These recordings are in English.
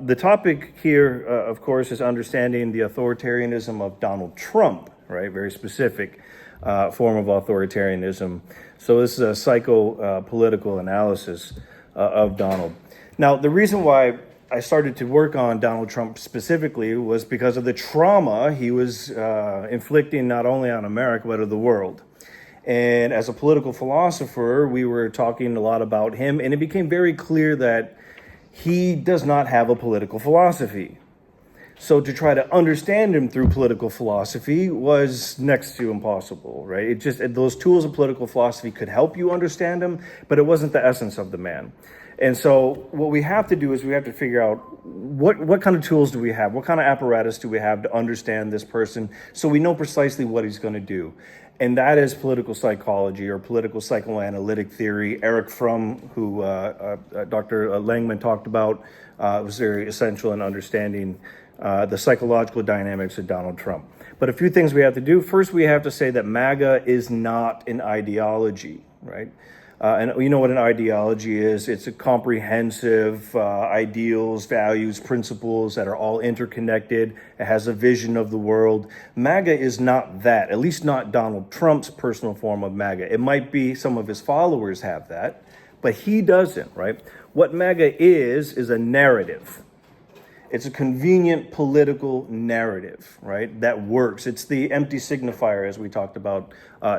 The topic here, of course, is understanding the authoritarianism of Donald Trump, right? Very specific form of authoritarianism. So this is a psycho-political analysis of Donald. Now, the reason why I started to work on Donald Trump specifically was because of the trauma he was inflicting not only on America, but of the world. And as a political philosopher, we were talking a lot about him, and it became very clear that he does not have a political philosophy. So to try to understand him through political philosophy was next to impossible, right? It just, those tools of political philosophy could help you understand him, but it wasn't the essence of the man. And so what we have to do is we have to figure out what kind of tools do we have? What kind of apparatus do we have to understand this person so we know precisely what he's going to do? And that is political psychology or political psychoanalytic theory. Erich Fromm, who Dr. Langman talked about, was very essential in understanding the psychological dynamics of Donald Trump. But a few things we have to do. First, we have to say that MAGA is not an ideology, right? And you know what an ideology is. It's a comprehensive ideals, values, principles that are all interconnected. It has a vision of the world. MAGA is not that, at least not Donald Trump's personal form of MAGA. It might be some of his followers have that, but he doesn't, right? What MAGA is a narrative. It's a convenient political narrative, right? That works. It's the empty signifier, as we talked about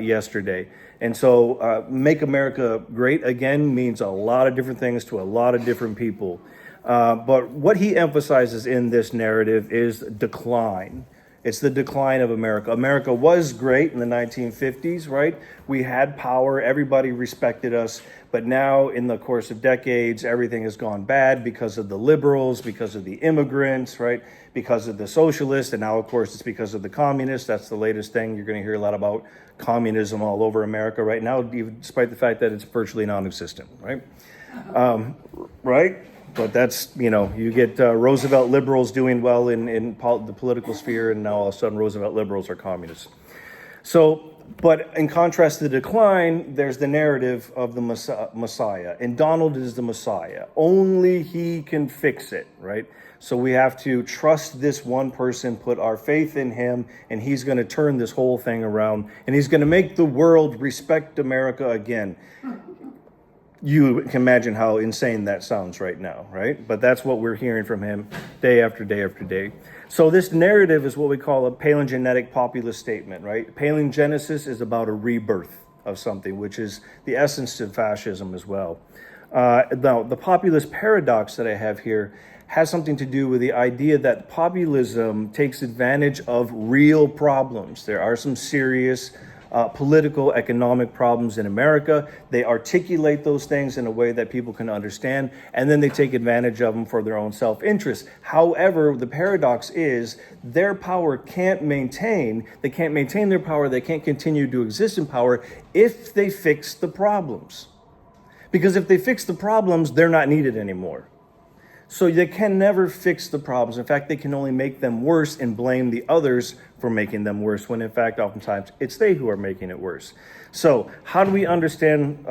yesterday. And so make America great again means a lot of different things to a lot of different people. But what he emphasizes in this narrative is decline. It's the decline of America. America was great in the 1950s, right? We had power. Everybody respected us. But now, in the course of decades, everything has gone bad because of the liberals, because of the immigrants, right? Because of the socialists. And now, of course, it's because of the communists. That's the latest thing. You're going to hear a lot about communism all over America right now, even despite the fact that it's virtually non-existent, right? Right? But that's, you get Roosevelt liberals doing well in the political sphere, and now all of a sudden Roosevelt liberals are communists. So, but in contrast to the decline, there's the narrative of the Messiah. And Donald is the Messiah. Only he can fix it, right? So we have to trust this one person, put our faith in him, and he's going to turn this whole thing around. And he's going to make the world respect America again. You can imagine how insane that sounds right now, right? But that's what we're hearing from him day after day after day. So this narrative is what we call a palingenetic populist statement, right? Palingenesis is about a rebirth of something, which is the essence of fascism as well. Now, the populist paradox that I have here has something to do with the idea that populism takes advantage of real problems. There are some serious political, economic problems in America. They articulate those things in a way that people can understand, and then they take advantage of them for their own self-interest. However, the paradox is their power they can't maintain their power, they can't continue to exist in power if they fix the problems. Because if they fix the problems, they're not needed anymore. So they can never fix the problems. In fact, they can only make them worse and blame the others for making them worse, when in fact, oftentimes, it's they who are making it worse. So how do we understand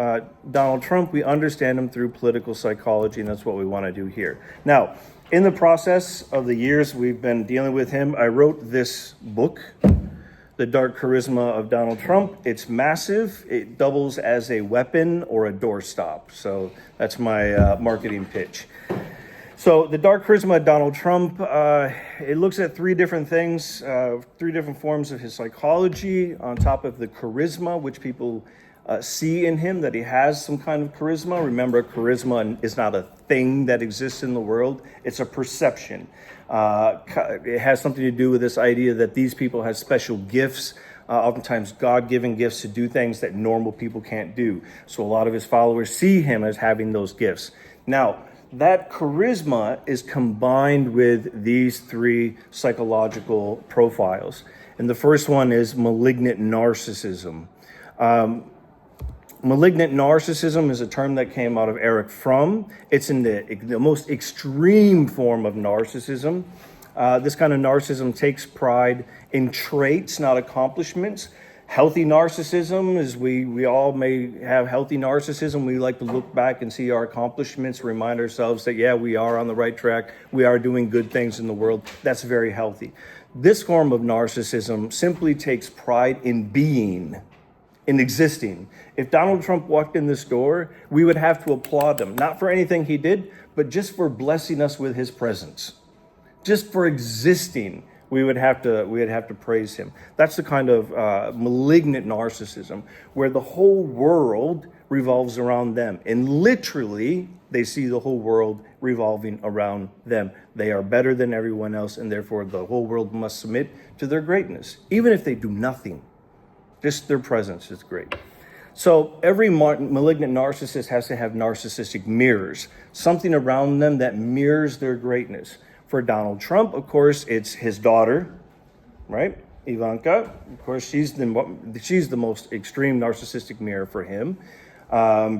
Donald Trump? We understand him through political psychology, and that's what we want to do here. Now, in the process of the years we've been dealing with him, I wrote this book, The Dark Charisma of Donald Trump. It's massive. It doubles as a weapon or a doorstop. So that's my marketing pitch. So the Dark Charisma of Donald Trump, it looks at three different things, three different forms of his psychology on top of the charisma, which people see in him, that he has some kind of charisma. Remember, charisma is not a thing that exists in the world. It's a perception. It has something to do with this idea that these people have special gifts, oftentimes God-given gifts to do things that normal people can't do. So a lot of his followers see him as having those gifts. Now, that charisma is combined with these three psychological profiles. And the first one is malignant narcissism. Malignant narcissism is a term that came out of Erich Fromm. It's in the most extreme form of narcissism. This kind of narcissism takes pride in traits, not accomplishments, Healthy narcissism is we all may have healthy narcissism. We like to look back and see our accomplishments, remind ourselves that, yeah, we are on the right track. We are doing good things in the world. That's very healthy. This form of narcissism simply takes pride in being, in existing. If Donald Trump walked in this door, we would have to applaud him, not for anything he did, but just for blessing us with his presence. Just for existing, we would have to praise him. That's the kind of malignant narcissism where the whole world revolves around them. And literally, they see the whole world revolving around them. They are better than everyone else, and therefore the whole world must submit to their greatness, even if they do nothing. Just their presence is great. So every malignant narcissist has to have narcissistic mirrors, something around them that mirrors their greatness. For Donald Trump, of course, it's his daughter, right? Ivanka. Of course, she's the most extreme narcissistic mirror for him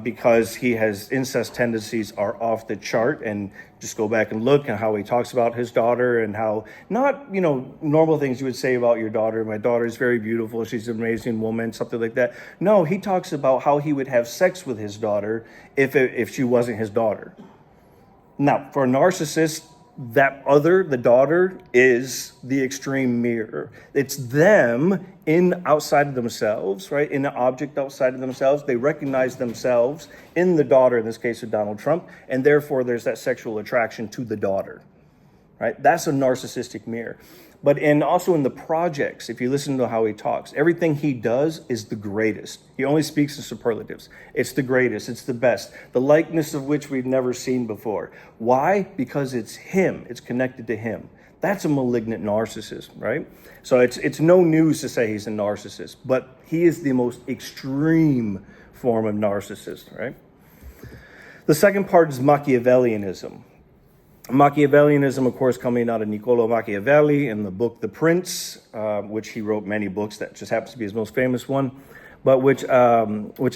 because he has incest tendencies are off the chart. And just go back and look at how he talks about his daughter and how not, normal things you would say about your daughter. My daughter is very beautiful. She's an amazing woman, something like that. No, he talks about how he would have sex with his daughter if she wasn't his daughter. Now, for a narcissist, the daughter is the extreme mirror. It's them outside of themselves, right? In the object outside of themselves. They recognize themselves in the daughter, in this case of Donald Trump, and therefore there's that sexual attraction to the daughter, right? That's a narcissistic mirror. But also in the projects, if you listen to how he talks, everything he does is the greatest. He only speaks in superlatives. It's the greatest. It's the best. The likeness of which we've never seen before. Why? Because it's him. It's connected to him. That's a malignant narcissist, right? So it's no news to say he's a narcissist, but he is the most extreme form of narcissist, right? The second part is Machiavellianism. Machiavellianism, of course, coming out of Niccolo Machiavelli in the book The Prince, which he wrote many books. That just happens to be his most famous one, but which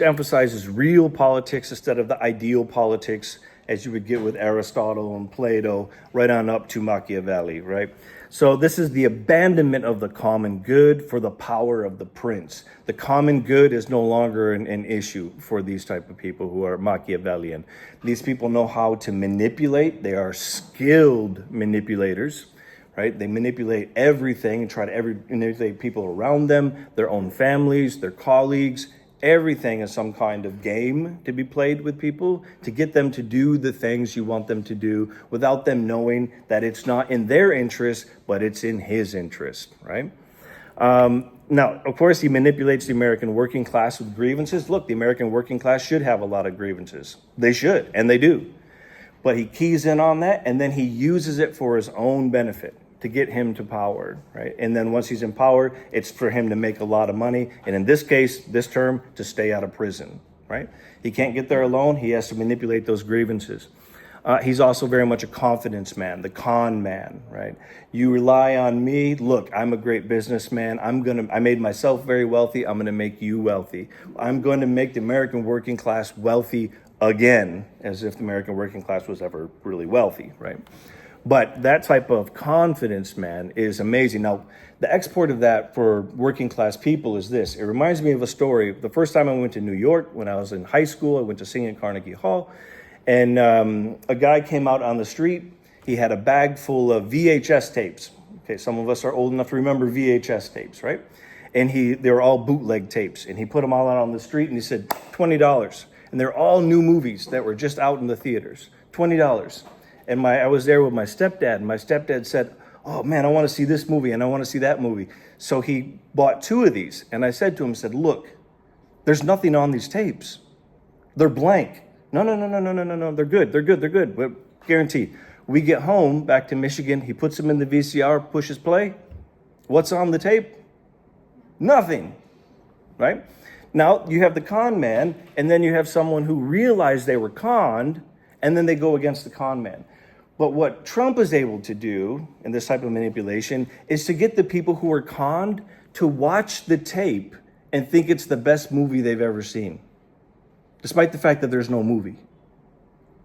emphasizes real politics instead of the ideal politics as you would get with Aristotle and Plato, right on up to Machiavelli, right? So this is the abandonment of the common good for the power of the prince. The common good is no longer an issue for these type of people who are Machiavellian. These people know how to manipulate. They are skilled manipulators, right? They manipulate everything and try to manipulate people around them, their own families, their colleagues. Everything is some kind of game to be played with people to get them to do the things you want them to do without them knowing that it's not in their interest, but it's in his interest, right? Now, of course, he manipulates the American working class with grievances. Look, the American working class should have a lot of grievances. They should, and they do. But he keys in on that, and then he uses it for his own benefit to get him to power, right? And then once he's in power, it's for him to make a lot of money. And in this case, this term, to stay out of prison, right? He can't get there alone. He has to manipulate those grievances. He's also very much a confidence man, the con man, right? You rely on me. Look, I'm a great businessman. I made myself very wealthy. I'm going to make you wealthy. I'm going to make the American working class wealthy again, as if the American working class was ever really wealthy, right? But that type of confidence, man, is amazing. Now, the export of that for working class people is this. It reminds me of a story. The first time I went to New York, when I was in high school, I went to sing at Carnegie Hall. And a guy came out on the street. He had a bag full of VHS tapes. Okay, some of us are old enough to remember VHS tapes, right? And they were all bootleg tapes. And he put them all out on the street and he said, $20. And they're all new movies that were just out in the theaters. $20. And I was there with my stepdad, and my stepdad said, oh man, I want to see this movie and I want to see that movie. So he bought 2 of these. And I said to him, look, there's nothing on these tapes. They're blank. No, they're good. But guaranteed. We get home back to Michigan. He puts them in the VCR, pushes play. What's on the tape? Nothing, right? Now you have the con man, and then you have someone who realized they were conned, and then they go against the con man. But what Trump is able to do in this type of manipulation is to get the people who are conned to watch the tape and think it's the best movie they've ever seen, despite the fact that there's no movie.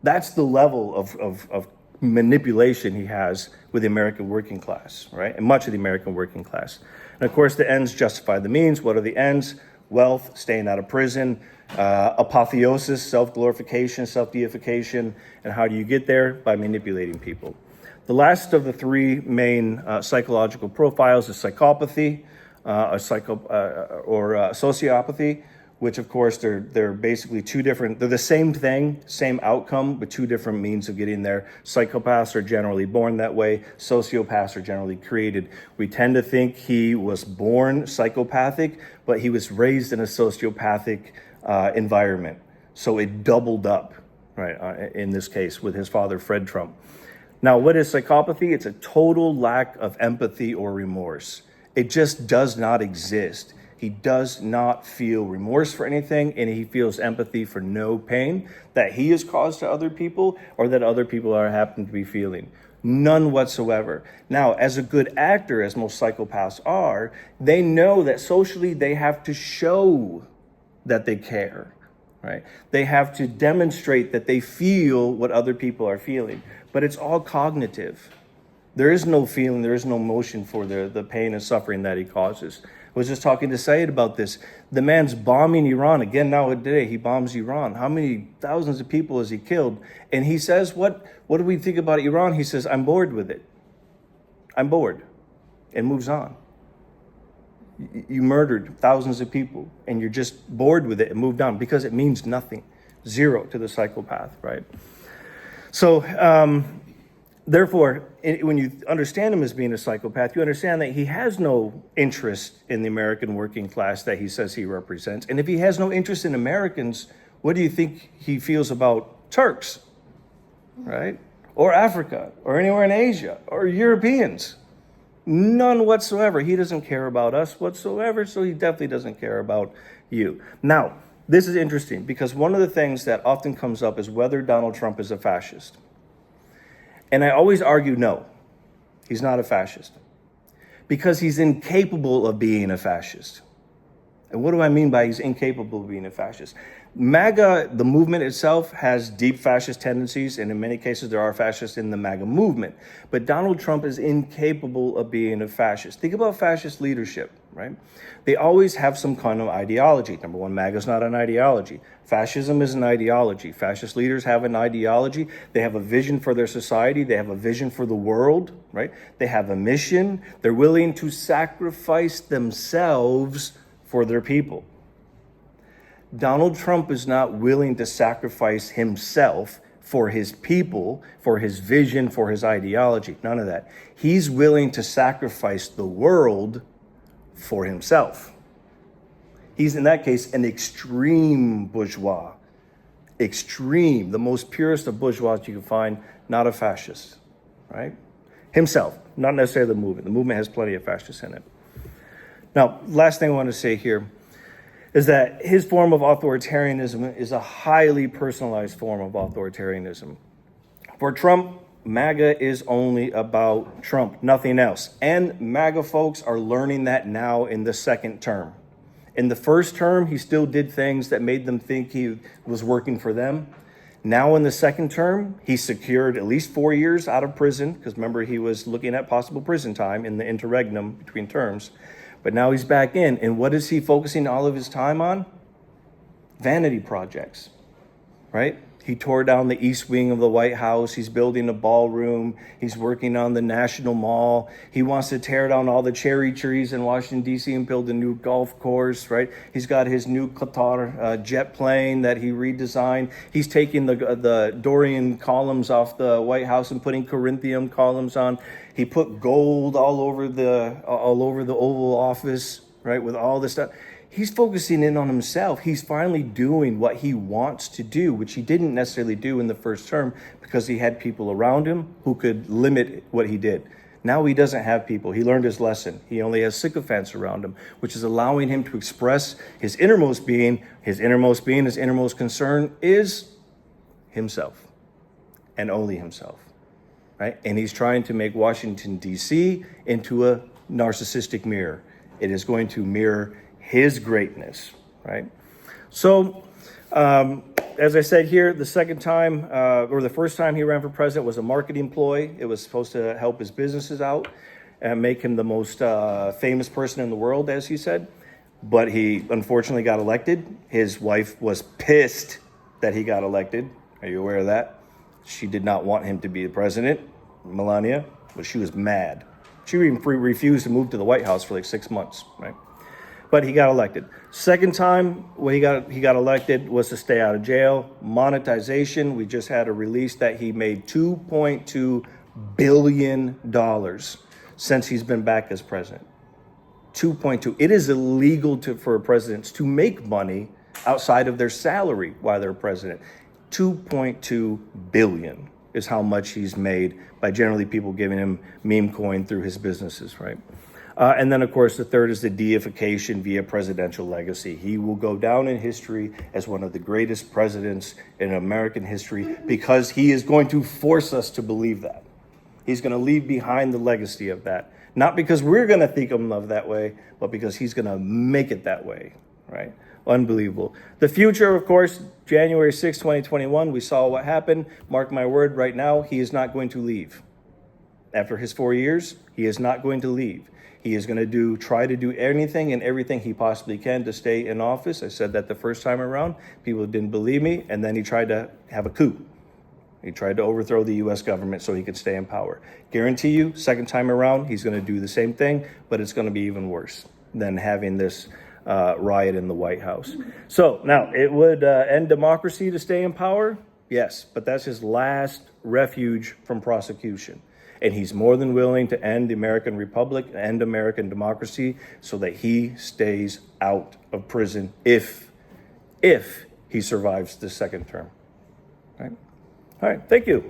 That's the level of manipulation he has with the American working class, right? And much of the American working class. And of course, the ends justify the means. What are the ends? Wealth, staying out of prison, apotheosis, self-glorification, self-deification. And how do you get there? By manipulating people. The last of the three main psychological profiles is psychopathy, or sociopathy, which of course they're basically two different, they're the same thing, same outcome, but two different means of getting there. Psychopaths are generally born that way. Sociopaths are generally created. We tend to think he was born psychopathic, but he was raised in a sociopathic environment. So it doubled up, right, in this case with his father, Fred Trump. Now, what is psychopathy? It's a total lack of empathy or remorse. It just does not exist. He does not feel remorse for anything, and he feels empathy for no pain that he has caused to other people or that other people are happen to be feeling. None whatsoever. Now, as a good actor, as most psychopaths are, they know that socially they have to show that they care, right? They have to demonstrate that they feel what other people are feeling, but it's all cognitive. There is no feeling, there is no emotion for the pain and suffering that he causes. I was just talking to Syed about this. The man's bombing Iran. Again, nowadays, he bombs Iran. How many thousands of people has he killed? And he says, what do we think about Iran? He says, I'm bored with it. I'm bored. And moves on. You murdered thousands of people, and you're just bored with it and moved on because it means nothing. Zero to the psychopath, right? So, therefore, when you understand him as being a psychopath, you understand that he has no interest in the American working class that he says he represents. And if he has no interest in Americans, what do you think he feels about Turks, right? Or Africa, or anywhere in Asia, or Europeans? None whatsoever. He doesn't care about us whatsoever, so he definitely doesn't care about you. Now, this is interesting because one of the things that often comes up is whether Donald Trump is a fascist. And I always argue, no, he's not a fascist because he's incapable of being a fascist. And what do I mean by he's incapable of being a fascist? MAGA, the movement itself, has deep fascist tendencies, and in many cases there are fascists in the MAGA movement. But Donald Trump is incapable of being a fascist. Think about fascist leadership, right? They always have some kind of ideology. Number one, MAGA is not an ideology. Fascism is an ideology. Fascist leaders have an ideology. They have a vision for their society. They have a vision for the world, right? They have a mission. They're willing to sacrifice themselves for their people. Donald Trump is not willing to sacrifice himself for his people, for his vision, for his ideology. None of that. He's willing to sacrifice the world for himself. He's, in that case, an extreme bourgeois. Extreme, the most purest of bourgeois you can find, not a fascist, right? Himself, not necessarily the movement. The movement has plenty of fascists in it. Now, last thing I want to say here is that his form of authoritarianism is a highly personalized form of authoritarianism. For Trump, MAGA is only about Trump, nothing else. And MAGA folks are learning that now in the second term. In the first term, he still did things that made them think he was working for them. Now in the second term, he secured at least 4 years out of prison, because remember, he was looking at possible prison time in the interregnum between terms. But now he's back in. And what is he focusing all of his time on? Vanity projects, right? He tore down the east wing of the White House. He's building a ballroom. He's working on the National Mall. He wants to tear down all the cherry trees in Washington, D.C. and build a new golf course, right? He's got his new Qatar jet plane that he redesigned. He's taking the Dorian columns off the White House and putting Corinthian columns on. He put gold all over the Oval Office, right, with all this stuff. He's focusing in on himself. He's finally doing what he wants to do, which he didn't necessarily do in the first term because he had people around him who could limit what he did. Now he doesn't have people. He learned his lesson. He only has sycophants around him, which is allowing him to express his innermost being. His innermost being, his innermost concern is himself and only himself, right? And he's trying to make Washington, D.C. into a narcissistic mirror. It is going to mirror his greatness, right? So as I said here, the second time, or the first time he ran for president was a marketing ploy. It was supposed to help his businesses out and make him the most famous person in the world, as he said. But he unfortunately got elected. His wife was pissed that he got elected. Are you aware of that? She did not want him to be the president, Melania, but she was mad. She even refused to move to the White House for like 6 months, right? But he got elected. Second time when he got elected was to stay out of jail. Monetization, we just had a release that he made $2.2 billion since he's been back as president. 2.2. It is illegal for presidents to make money outside of their salary while they're president. 2.2 billion is how much he's made by generally people giving him meme coin through his businesses, right? And then, of course, the third is the deification via presidential legacy. He will go down in history as one of the greatest presidents in American history because he is going to force us to believe that. He's going to leave behind the legacy of that. Not because we're going to think of him that way, but because he's going to make it that way, right? Unbelievable. The future, of course, January 6, 2021, we saw what happened. Mark my word, right now, he is not going to leave. After his 4 years, he is not going to leave. He is going to try to do anything and everything he possibly can to stay in office. I said that the first time around. People didn't believe me, and then he tried to have a coup. He tried to overthrow the U.S. government so he could stay in power. Guarantee you, second time around, he's going to do the same thing, but it's going to be even worse than having this riot in the White House. So now, it would end democracy to stay in power? Yes, but that's his last refuge from prosecution. And he's more than willing to end the American Republic, end American democracy, so that he stays out of prison if he survives the second term. All right? All right, thank you.